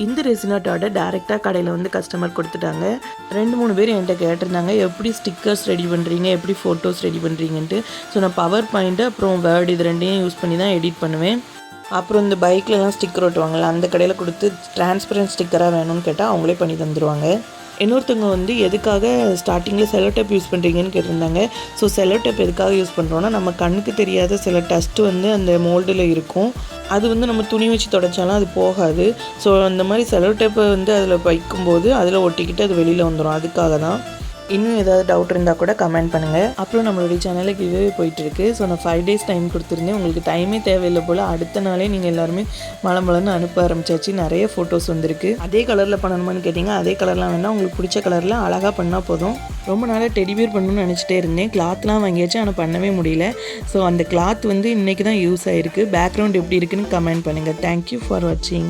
இந்த ரெசின் ஆர்ட்டோட டேரெக்டாக கடையில் வந்து கஸ்டமர் கொடுத்துட்டாங்க. 2-3 பேர் என்கிட்ட கேட்டிருந்தாங்க, எப்படி ஸ்டிக்கர்ஸ் ரெடி பண்ணுறீங்க, எப்படி ஃபோட்டோஸ் ரெடி பண்ணுறீங்கன்ட்டு. ஸோ நான் பவர் பாயிண்ட்டு அப்புறம் வேர்ட் இது ரெண்டையும் யூஸ் பண்ணி தான் எடிட் பண்ணுவேன். அப்புறம் இந்த பைக்லலாம் ஸ்டிக்கர் ஒட்டுவாங்கள்ல, அந்த கடையில் கொடுத்து டிரான்ஸ்பரண்ட் ஸ்டிக்கராக வேணும்னு கேட்டால் அவங்களே பண்ணி தந்துடுவாங்க. இன்னொருத்தவங்க வந்து எதுக்காக ஸ்டார்டிங்கில் செல்லோ டேப் யூஸ் பண்ணுறீங்கன்னு கேட்டிருந்தாங்க. ஸோ செல்லோ டேப் எதுக்காக யூஸ் பண்ணுறோன்னா, நம்ம கண்ணுக்கு தெரியாத சில டஸ்ட்டு வந்து அந்த மோல்டில் இருக்கும். அது வந்து நம்ம துணி வச்சு துடைச்சாலும் அது போகாது. ஸோ அந்த மாதிரி செல்லோ டேப்பை வந்து அதில் வைக்கும்போது அதில் ஒட்டிக்கிட்டு அது வெளியில் வந்துடும். அதுக்காக தான். இன்னும் ஏதாவது டவுட் இருந்தால் கூட கமெண்ட் பண்ணுங்கள். அப்புறம் நம்மளுடைய சேனலுக்கு இதுவே போயிட்டுருக்கு. ஸோ நான் 5 days டைம் கொடுத்துருந்தேன். உங்களுக்கு டைமே தேவையில்லை போல். அடுத்த நாளே நீங்கள் எல்லாருமே மலமலன்னு அனுப்ப ஆரம்பிச்சாச்சு. நிறைய ஃபோட்டோஸ் வந்திருக்கு. அதே கலரில் பண்ணணுமான்னு கேட்டிங்க. அதே கலர்லாம் வேணால் உங்களுக்கு பிடிச்ச கலரில் அழகாக பண்ணால் போதும். ரொம்ப நாளாக டெடிபியர் பண்ணணும்னு நினச்சிட்டே இருந்தேன். கிளாத்லாம் வாங்கியாச்சு, ஆனால் பண்ணவே முடியல. ஸோ அந்த கிளாத் வந்து இன்றைக்கி தான் யூஸ் ஆகிருக்கு. பேக்ரவுண்ட் எப்படி இருக்குன்னு கமெண்ட் பண்ணுங்கள். தேங்க்யூ ஃபார் வாட்சிங்.